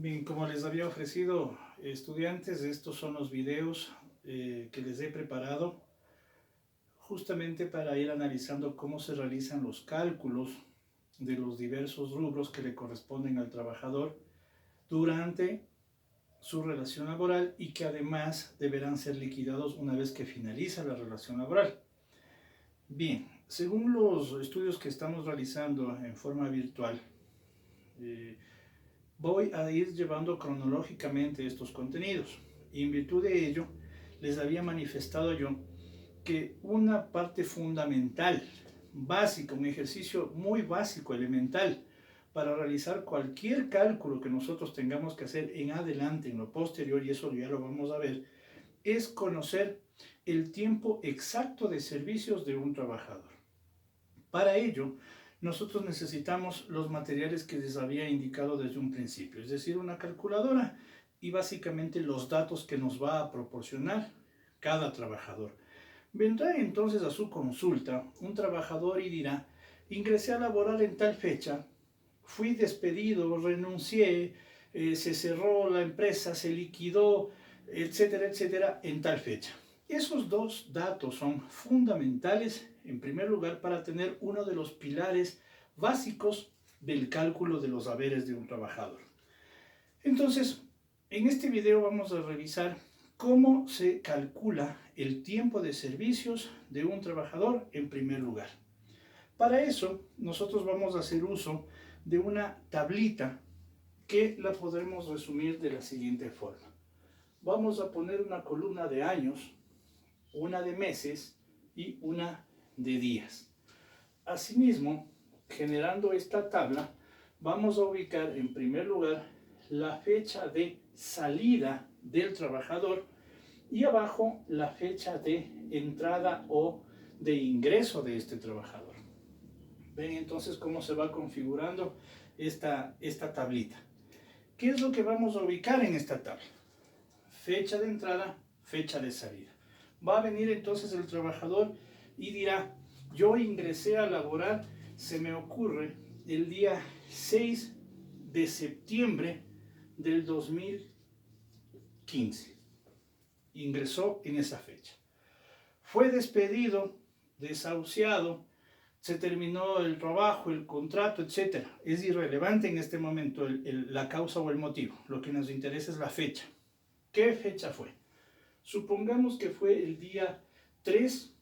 Bien, como les había ofrecido, estudiantes, estos son los videos que les he preparado justamente para ir analizando cómo se realizan los cálculos de los diversos rubros que le corresponden al trabajador durante su relación laboral y que además deberán ser liquidados una vez que finaliza la relación laboral. Bien, según los estudios que estamos realizando en forma virtual, eh, voy a ir llevando cronológicamente estos contenidos. Y en virtud de ello, les había manifestado yo que una parte fundamental, básica, un ejercicio muy básico, elemental, para realizar cualquier cálculo que nosotros tengamos que hacer en adelante, en lo posterior, y eso ya lo vamos a ver, es conocer el tiempo exacto de servicios de un trabajador. Para ello, nosotros necesitamos los materiales que les había indicado desde un principio, es decir, una calculadora y básicamente los datos que nos va a proporcionar cada trabajador. Vendrá entonces a su consulta un trabajador y dirá: ingresé a laborar en tal fecha, fui despedido, renuncié, se cerró la empresa, se liquidó, etcétera, etcétera, en tal fecha. Esos dos datos son fundamentales, en primer lugar, para tener uno de los pilares básicos del cálculo de los haberes de un trabajador. Entonces, en este video vamos a revisar cómo se calcula el tiempo de servicios de un trabajador en primer lugar. Para eso, nosotros vamos a hacer uso de una tablita que la podremos resumir de la siguiente forma. Vamos a poner una columna de años, una de meses y una de días. Asimismo, generando esta tabla, vamos a ubicar en primer lugar la fecha de salida del trabajador y abajo la fecha de entrada o de ingreso de este trabajador. Ven entonces cómo se va configurando esta tablita. ¿Qué es lo que vamos a ubicar en esta tabla? Fecha de entrada, fecha de salida. Va a venir entonces el trabajador y dirá: yo ingresé a laborar, se me ocurre, el día 6 de septiembre del 2015. Ingresó en esa fecha. Fue despedido, desahuciado, se terminó el trabajo, el contrato, etc. Es irrelevante en este momento la causa o el motivo. Lo que nos interesa es la fecha. ¿Qué fecha fue? Supongamos que fue el día 3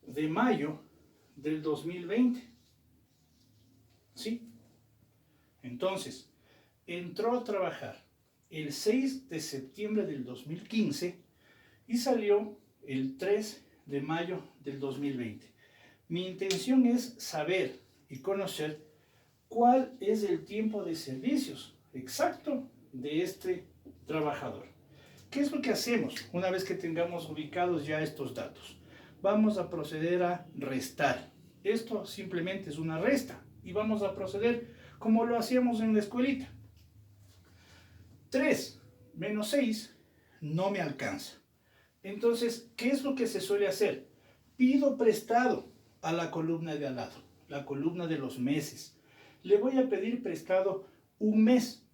de mayo del 2020. ¿Sí? Entonces, entró a trabajar el 6 de septiembre del 2015 y salió el 3 de mayo del 2020. Mi intención es saber y conocer cuál es el tiempo de servicios exacto de este trabajador. ¿Qué es lo que hacemos una vez que tengamos ubicados ya estos datos? Vamos a proceder a restar. Esto simplemente es una resta y vamos a proceder como lo hacíamos en la escuelita. 3 menos 6 no me alcanza. Entonces, ¿qué es lo que se suele hacer? Pido prestado a la columna de al lado, la columna de los meses. Le voy a pedir prestado un mes,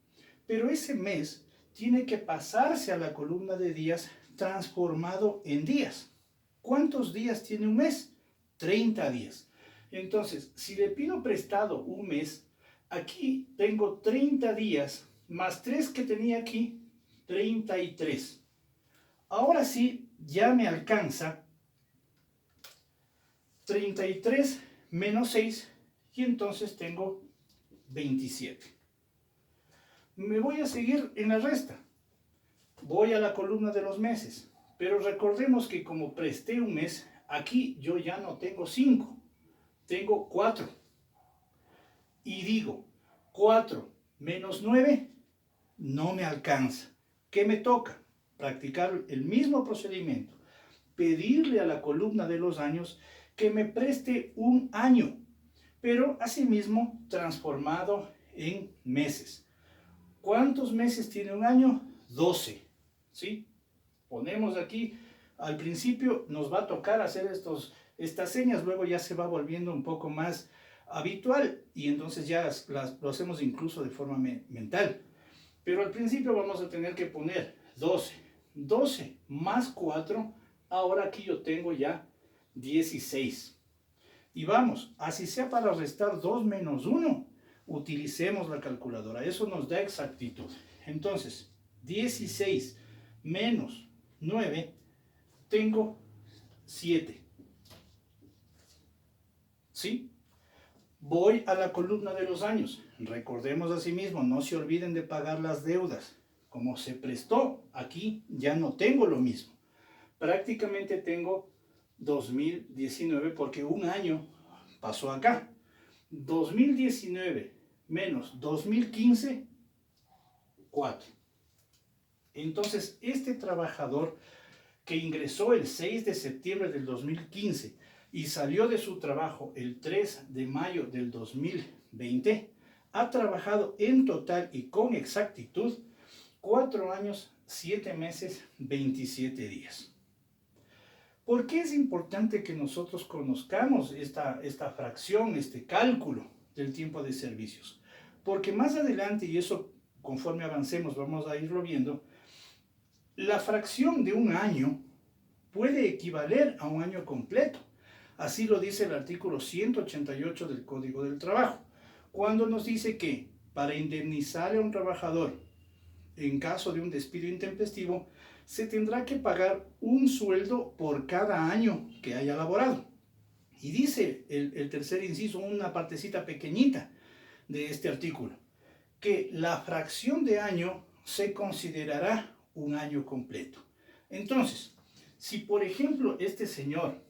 pero ese mes tiene que pasarse a la columna de días transformado en días. ¿Cuántos días tiene un mes? 30 días. Entonces, si le pido prestado un mes, aquí tengo 30 días más 3 que tenía aquí, 33. Ahora sí, ya me alcanza 33 menos 6 y entonces tengo 27. Me voy a seguir en la resta. Voy a la columna de los meses, pero recordemos que como presté un mes, aquí yo ya no tengo 5, tengo 4. Y digo, 4 menos 9 no me alcanza. ¿Qué me toca? Practicar el mismo procedimiento. Pedirle a la columna de los años que me preste un año, pero asimismo transformado en meses. ¿Cuántos meses tiene un año? 12. ¿Sí? Ponemos aquí, al principio nos va a tocar hacer estas señas, luego ya se va volviendo un poco más habitual y entonces ya lo hacemos incluso de forma mental. Pero al principio vamos a tener que poner 12. 12 más 4, ahora aquí yo tengo ya 16. Y vamos, así sea para restar 2 menos 1, utilicemos la calculadora. Eso nos da exactitud. Entonces, 16 menos 9, tengo 7. ¿Sí? Voy a la columna de los años. Recordemos asimismo, no se olviden de pagar las deudas. Como se prestó, aquí ya no tengo lo mismo. Prácticamente tengo 2019 porque un año pasó acá. 2019 menos 2015, 4. Entonces, este trabajador que ingresó el 6 de septiembre del 2015 y salió de su trabajo el 3 de mayo del 2020, ha trabajado en total y con exactitud 4 años, 7 meses, 27 días. ¿Por qué es importante que nosotros conozcamos esta fracción, este cálculo del tiempo de servicios? Porque más adelante, y eso conforme avancemos vamos a irlo viendo, la fracción de un año puede equivaler a un año completo. Así lo dice el artículo 188 del Código del Trabajo, cuando nos dice que para indemnizar a un trabajador en caso de un despido intempestivo, se tendrá que pagar un sueldo por cada año que haya laborado. Y dice el tercer inciso, una partecita pequeñita de este artículo, que la fracción de año se considerará un año completo. Entonces, si por ejemplo este señor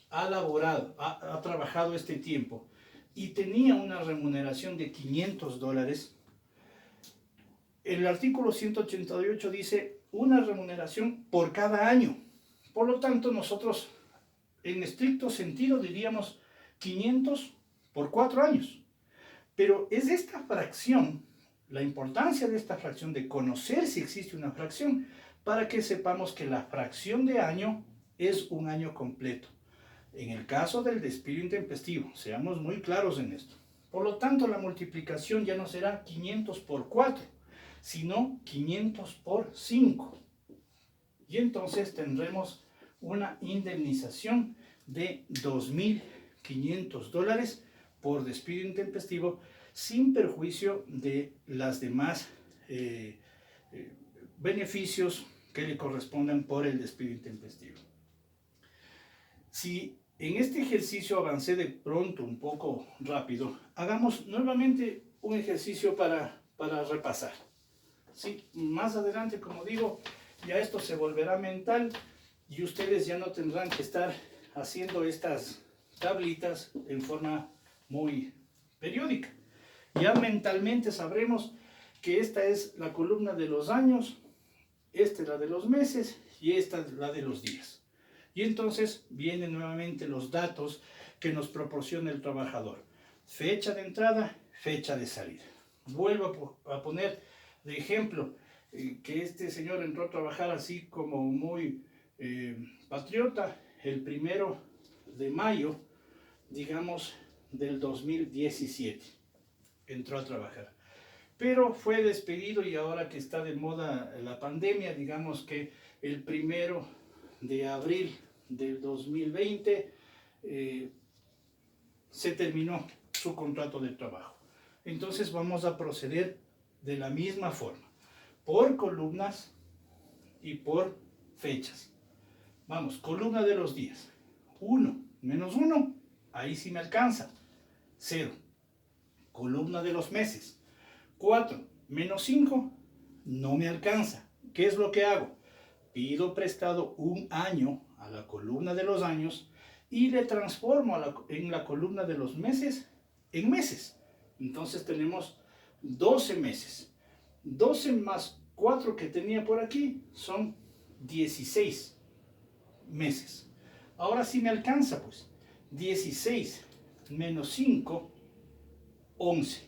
ha laborado, ha trabajado este tiempo y tenía una remuneración de $500, el artículo 188 dice una remuneración por cada año. Por lo tanto, nosotros en estricto sentido diríamos 500 por 4 años. Pero es esta fracción, la importancia de esta fracción, de conocer si existe una fracción, para que sepamos que la fracción de año es un año completo. En el caso del despido intempestivo, seamos muy claros en esto. Por lo tanto, la multiplicación ya no será 500 por 4, sino 500 por 5. Y entonces tendremos una indemnización de $2.500 por despido intempestivo, sin perjuicio de las demás beneficios que le correspondan por el despido intempestivo. Si en este ejercicio avancé de pronto un poco rápido, hagamos nuevamente un ejercicio para repasar. ¿Sí? Más adelante, como digo, ya esto se volverá mental y ustedes ya no tendrán que estar haciendo estas tablitas en forma muy periódica. Ya mentalmente sabremos que esta es la columna de los años, esta es la de los meses y esta es la de los días. Y entonces vienen nuevamente los datos que nos proporciona el trabajador. Fecha de entrada, fecha de salida. Vuelvo a poner de ejemplo que este señor entró a trabajar así como muy patriota el 1 de mayo, digamos, del 2017. Entró a trabajar. Pero fue despedido y ahora que está de moda la pandemia, digamos que el 1 de abril del 2020 se terminó su contrato de trabajo. Entonces vamos a proceder de la misma forma, por columnas y por fechas. Vamos, columna de los días. 1 menos 1, ahí sí me alcanza. 0. Columna de los meses. 4 menos 5, no me alcanza. ¿Qué es lo que hago? Pido prestado un año a la columna de los años y le transformo en la columna de los meses en meses. Entonces tenemos 12 meses. 12 más 4 que tenía por aquí son 16 meses. Ahora sí me alcanza, pues. 16 menos 5, 11.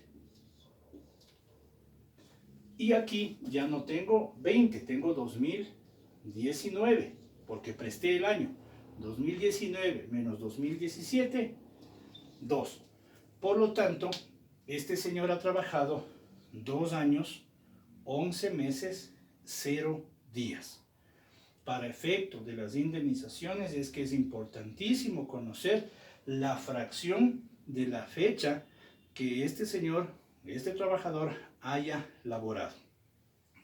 Y aquí ya no tengo 20, tengo 2019, porque presté el año. 2019 menos 2017, 2. Por lo tanto, este señor ha trabajado 2 años, 11 meses, 0 días. Para efecto de las indemnizaciones es que es importantísimo conocer la fracción de la fecha que este señor, este trabajador, haya laborado.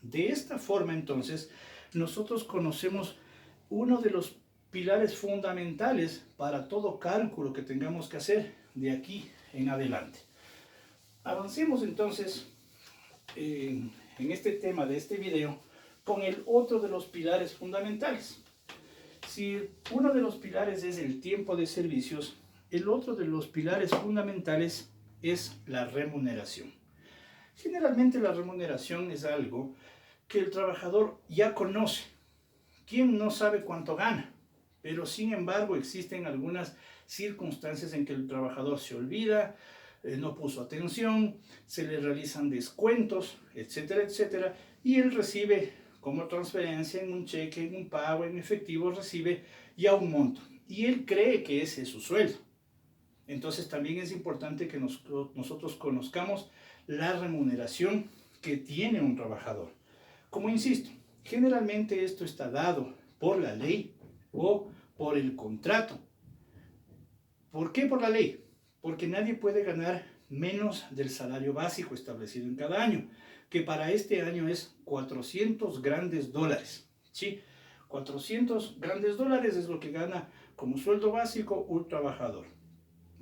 De esta forma, entonces, nosotros conocemos uno de los pilares fundamentales para todo cálculo que tengamos que hacer de aquí en adelante. Avancemos entonces en este tema de este video con el otro de los pilares fundamentales. Si uno de los pilares es el tiempo de servicios, el otro de los pilares fundamentales es la remuneración. Generalmente la remuneración es algo que el trabajador ya conoce. ¿Quién no sabe cuánto gana? Pero sin embargo existen algunas circunstancias en que el trabajador se olvida, no puso atención, se le realizan descuentos, etcétera, etcétera, y él recibe como transferencia en un cheque, en un pago, en efectivo, recibe ya un monto. Y él cree que ese es su sueldo. Entonces también es importante que nosotros conozcamos la remuneración que tiene un trabajador. Como insisto, generalmente esto está dado por la ley o por el contrato. ¿Por qué por la ley? Porque nadie puede ganar menos del salario básico establecido en cada año, que para este año es 400 grandes dólares. ¿Sí? 400 grandes dólares es lo que gana como sueldo básico un trabajador.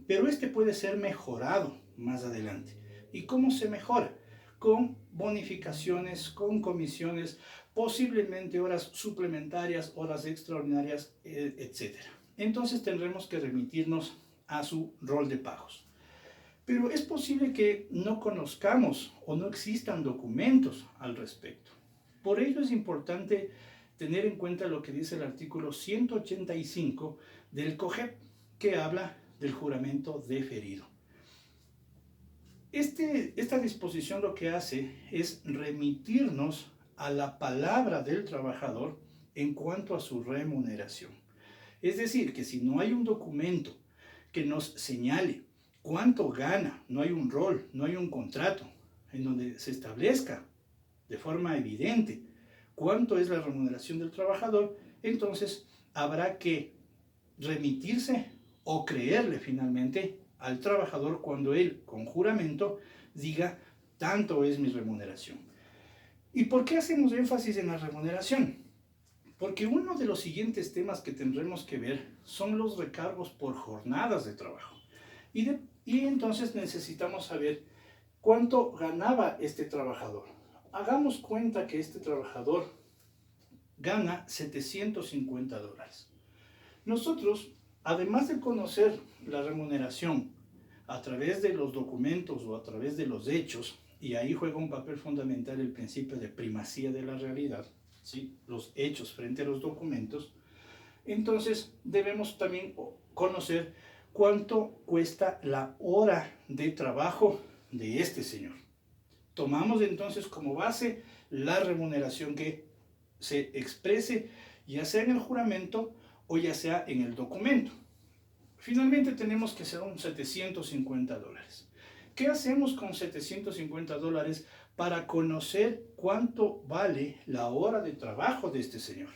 Pero este puede ser mejorado más adelante. ¿Y cómo se mejora? Con bonificaciones, con comisiones, posiblemente horas suplementarias, horas extraordinarias, etc. Entonces tendremos que remitirnos a su rol de pagos. Pero es posible que no conozcamos o no existan documentos al respecto. Por ello es importante tener en cuenta lo que dice el artículo 185 del COGEP, que habla del juramento deferido. Esta disposición lo que hace es remitirnos a la palabra del trabajador en cuanto a su remuneración. Es decir, que si no hay un documento que nos señale cuánto gana, no hay un rol, no hay un contrato en donde se establezca de forma evidente cuánto es la remuneración del trabajador, entonces habrá que remitirse o creerle finalmente al trabajador cuando él, con juramento, diga tanto es mi remuneración. ¿Y por qué hacemos énfasis en la remuneración? Porque uno de los siguientes temas que tendremos que ver son los recargos por jornadas de trabajo. Y entonces necesitamos saber cuánto ganaba este trabajador. Hagamos cuenta que este trabajador gana 750 dólares. Nosotros, además de conocer la remuneración a través de los documentos o a través de los hechos, y ahí juega un papel fundamental el principio de primacía de la realidad, ¿sí? Los hechos frente a los documentos, entonces debemos también conocer cuánto cuesta la hora de trabajo de este señor. Tomamos entonces como base la remuneración que se exprese ya sea en el juramento o ya sea en el documento. Finalmente tenemos que hacer un 750 dólares. ¿Qué hacemos con 750 dólares para conocer cuánto vale la hora de trabajo de este señor?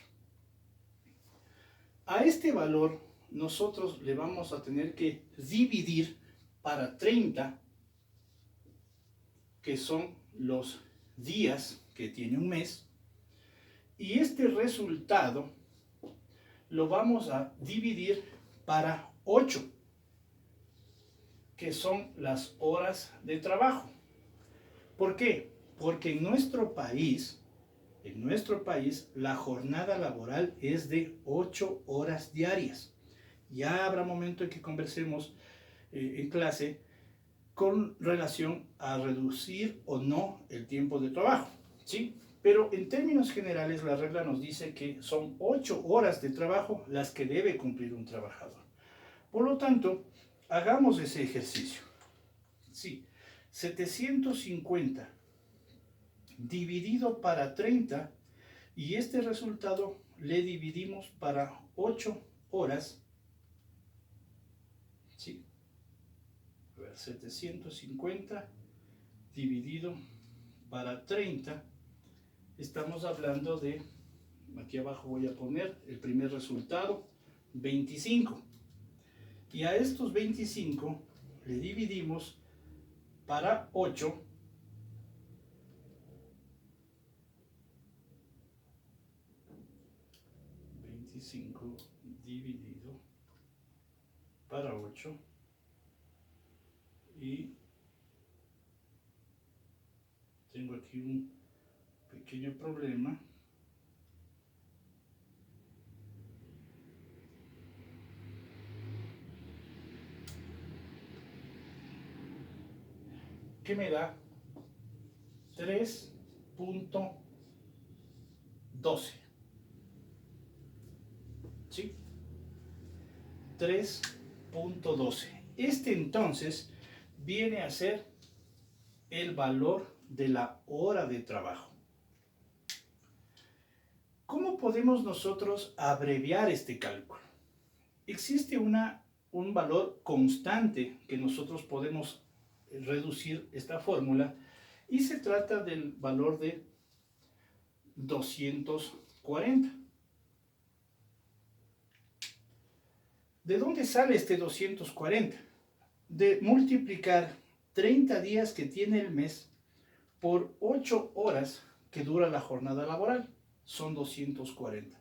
A este valor nosotros le vamos a tener que dividir para 30, que son los días que tiene un mes, y este resultado lo vamos a dividir para 8, que son las horas de trabajo. ¿Por qué? Porque en nuestro país, la jornada laboral es de 8 horas diarias. Ya habrá momento en que conversemos en clase con relación a reducir o no el tiempo de trabajo, ¿sí? Pero en términos generales la regla nos dice que son 8 horas de trabajo las que debe cumplir un trabajador. Por lo tanto, hagamos ese ejercicio. Sí, 750 dividido para 30, y este resultado le dividimos para 8 horas. Sí. A ver, 750 dividido para 30 estamos hablando de, aquí abajo voy a poner el primer resultado, 25. Y a estos 25 le dividimos para 8. Dividido para 8 y tengo aquí un pequeño problema. Que me da 3.12. ¿Sí? 3.12. Este entonces viene a ser el valor de la hora de trabajo. ¿Cómo podemos nosotros abreviar este cálculo? Existe un valor constante que nosotros podemos reducir esta fórmula y se trata del valor de 240. ¿De dónde sale este 240? De multiplicar 30 días que tiene el mes por 8 horas que dura la jornada laboral. Son 240.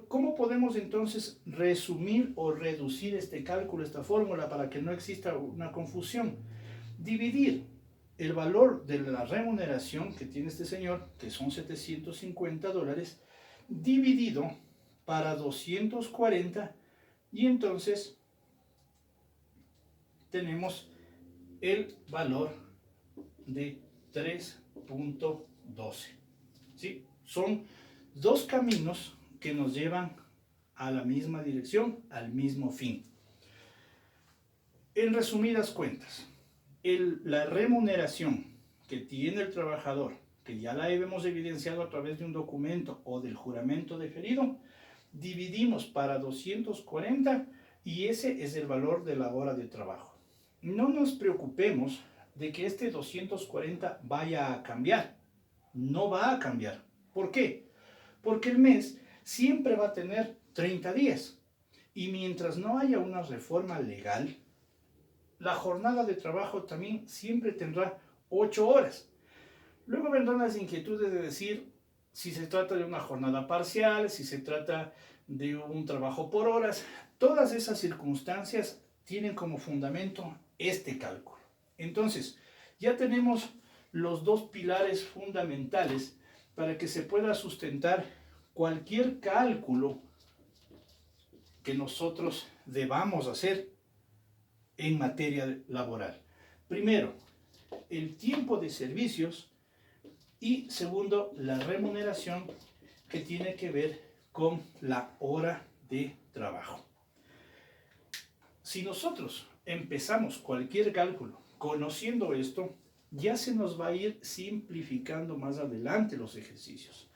¿Cómo podemos entonces resumir o reducir este cálculo, esta fórmula, para que no exista una confusión? Dividir el valor de la remuneración que tiene este señor, que son $750, dividido para 240, y entonces tenemos el valor de 3.12. ¿Sí? Son dos caminos que nos llevan a la misma dirección, al mismo fin. En resumidas cuentas, la remuneración que tiene el trabajador, que ya la hemos evidenciado a través de un documento o del juramento deferido, dividimos para 240 y ese es el valor de la hora de trabajo. No nos preocupemos de que este 240 vaya a cambiar. No va a cambiar. ¿Por qué? Porque el mes siempre va a tener 30 días. Y mientras no haya una reforma legal, la jornada de trabajo también siempre tendrá 8 horas. Luego vendrán las inquietudes de decir si se trata de una jornada parcial, si se trata de un trabajo por horas. Todas esas circunstancias tienen como fundamento este cálculo. Entonces, ya tenemos los dos pilares fundamentales para que se pueda sustentar cualquier cálculo que nosotros debamos hacer en materia laboral. Primero, el tiempo de servicios y segundo, la remuneración que tiene que ver con la hora de trabajo. Si nosotros empezamos cualquier cálculo conociendo esto, ya se nos va a ir simplificando más adelante los ejercicios.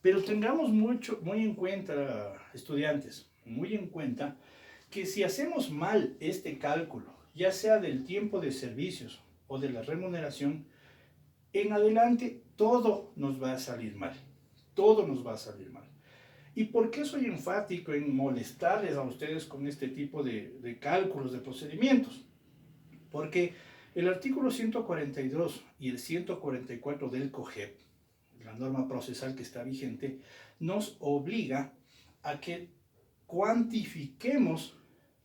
Pero tengamos muy en cuenta, estudiantes, muy en cuenta que si hacemos mal este cálculo, ya sea del tiempo de servicios o de la remuneración, en adelante todo nos va a salir mal. Todo nos va a salir mal. ¿Y por qué soy enfático en molestarles a ustedes con este tipo de cálculos, de procedimientos? Porque el artículo 142 y el 144 del COGEP, la norma procesal que está vigente, nos obliga a que cuantifiquemos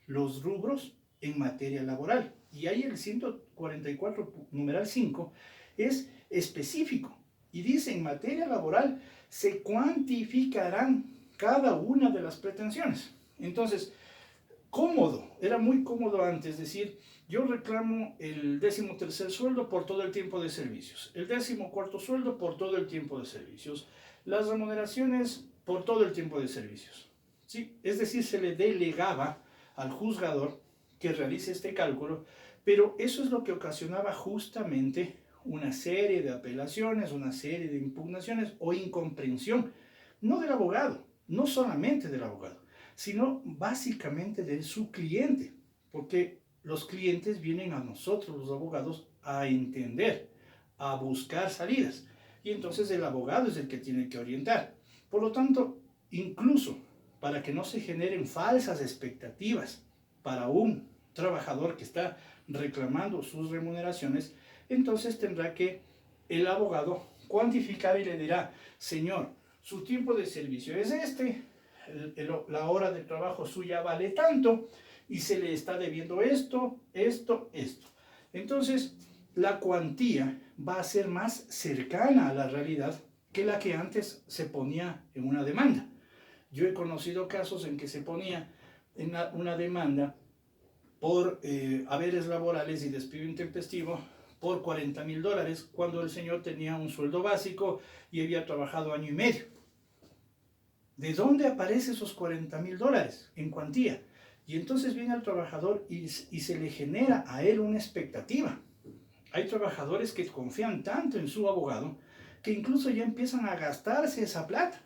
los rubros en materia laboral. Y ahí el 144, numeral 5, es específico y dice: en materia laboral se cuantificarán cada una de las pretensiones. Entonces, cómodo, era muy cómodo antes decir: yo reclamo el 13º sueldo por todo el tiempo de servicios, el 14º sueldo por todo el tiempo de servicios, las remuneraciones por todo el tiempo de servicios. ¿Sí? Es decir, se le delegaba al juzgador que realice este cálculo, pero eso es lo que ocasionaba justamente una serie de apelaciones, una serie de impugnaciones o incomprensión, no del abogado, no solamente del abogado, sino básicamente de su cliente, porque los clientes vienen a nosotros, los abogados, a entender, a buscar salidas. y entonces el abogado es el que tiene que orientar. Por lo tanto, incluso para que no se generen falsas expectativas para un trabajador que está reclamando sus remuneraciones, entonces tendrá que el abogado cuantificar y le dirá, señor, su tiempo de servicio es este, la hora de trabajo suya vale tanto y se le está debiendo esto, esto, esto. Entonces, la cuantía va a ser más cercana a la realidad que la que antes se ponía en una demanda. Yo he conocido casos en que se ponía en una demanda por haberes laborales y despido intempestivo por $40,000 cuando el señor tenía un sueldo básico y había trabajado año y medio. ¿De dónde aparecen esos $40,000 en cuantía? Y entonces viene el trabajador y se le genera a él una expectativa. Hay trabajadores que confían tanto en su abogado que incluso ya empiezan a gastarse esa plata.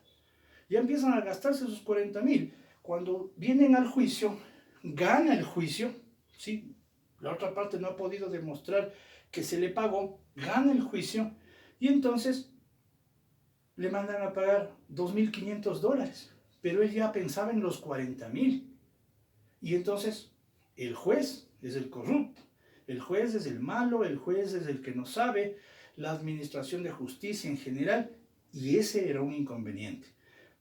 Ya empiezan a gastarse esos 40,000. Cuando vienen al juicio, gana el juicio, ¿sí? La otra parte no ha podido demostrar que se le pagó, gana el juicio y entonces le mandan a pagar $2,500, pero él ya pensaba en los 40,000. Y entonces el juez es el corrupto, el juez es el malo, el juez es el que no sabe, la administración de justicia en general, y ese era un inconveniente.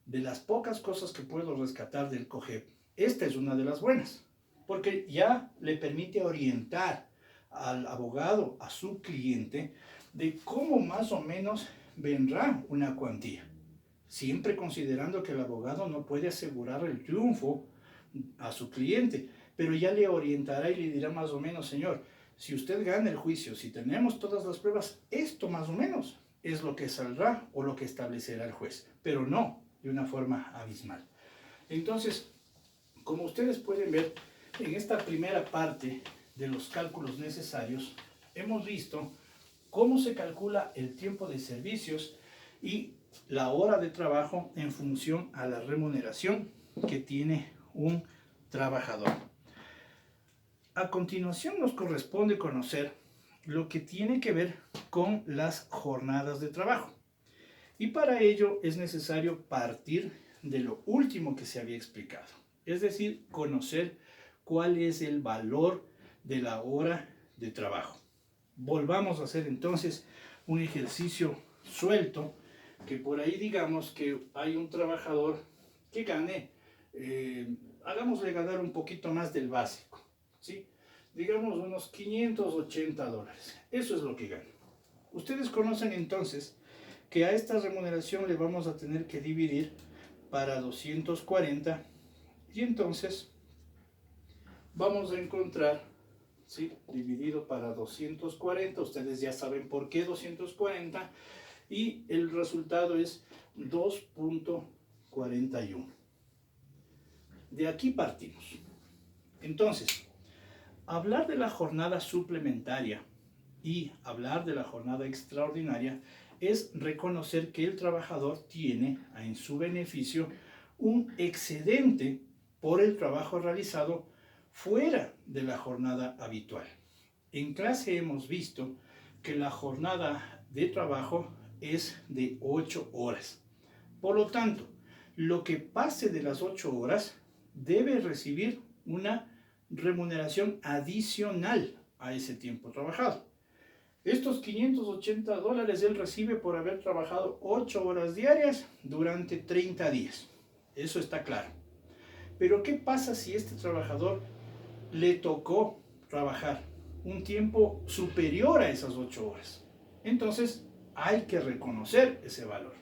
De las pocas cosas que puedo rescatar del COGEP, esta es una de las buenas, porque ya le permite orientar al abogado, a su cliente, de cómo más o menos vendrá una cuantía, siempre considerando que el abogado no puede asegurar el triunfo a su cliente, pero ya le orientará y le dirá más o menos, señor, si usted gana el juicio, si tenemos todas las pruebas, esto más o menos es lo que saldrá o lo que establecerá el juez, pero no de una forma abismal. Entonces, como ustedes pueden ver, en esta primera parte de los cálculos necesarios, hemos visto cómo se calcula el tiempo de servicios y la hora de trabajo en función a la remuneración que tiene un trabajador. A continuación nos corresponde conocer lo que tiene que ver con las jornadas de trabajo. Y para ello es necesario partir de lo último que se había explicado, es decir, conocer cuál es el valor de la hora de trabajo. Volvamos a hacer entonces un ejercicio suelto, que por ahí digamos que hay un trabajador que gane, hagámosle ganar un poquito más del básico, ¿sí? Digamos unos $580. Eso es lo que gana. Ustedes conocen entonces que a esta remuneración le vamos a tener que dividir para 240 y entonces vamos a encontrar, ¿sí?, dividido para 240, ustedes ya saben por qué 240, y el resultado es 2.41. De aquí partimos. Entonces, hablar de la jornada suplementaria y hablar de la jornada extraordinaria es reconocer que el trabajador tiene en su beneficio un excedente por el trabajo realizado fuera de la jornada habitual. En clase hemos visto que la jornada de trabajo es de 8 horas. Por lo tanto, lo que pase de las 8 horas debe recibir una remuneración adicional a ese tiempo trabajado. Estos $580 él recibe por haber trabajado 8 horas diarias durante 30 días. Eso está claro. Pero ¿qué pasa si este trabajador le tocó trabajar un tiempo superior a esas 8 horas? Entonces hay que reconocer ese valor.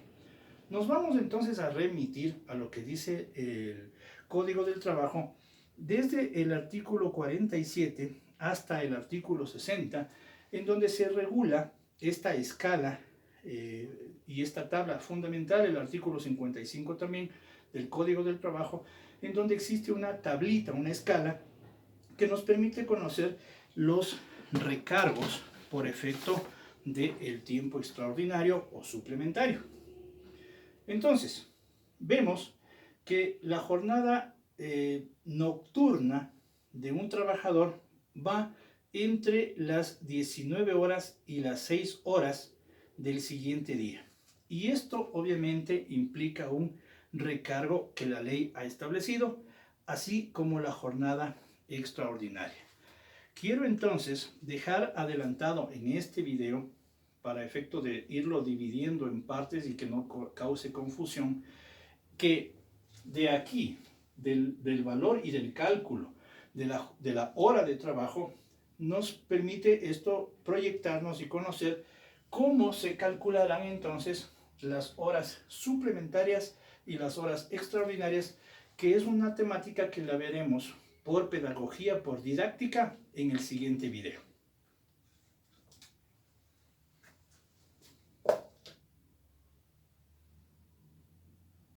Nos vamos entonces a remitir a lo que dice el Código del Trabajo desde el artículo 47 hasta el artículo 60, en donde se regula esta escala y esta tabla fundamental, el artículo 55 también del Código del Trabajo, en donde existe una tablita, una escala, que nos permite conocer los recargos por efecto del tiempo extraordinario o suplementario. Entonces, vemos que la jornada nocturna de un trabajador va entre las 19 horas y las 6 horas del siguiente día. Y esto obviamente implica un recargo que la ley ha establecido, así como la jornada extraordinaria. Quiero entonces dejar adelantado en este video, para efecto de irlo dividiendo en partes y que no cause confusión, que de aquí, del valor y del cálculo de la hora de trabajo, nos permite esto proyectarnos y conocer cómo se calcularán entonces las horas suplementarias y las horas extraordinarias, que es una temática que la veremos por pedagogía, por didáctica, en el siguiente video.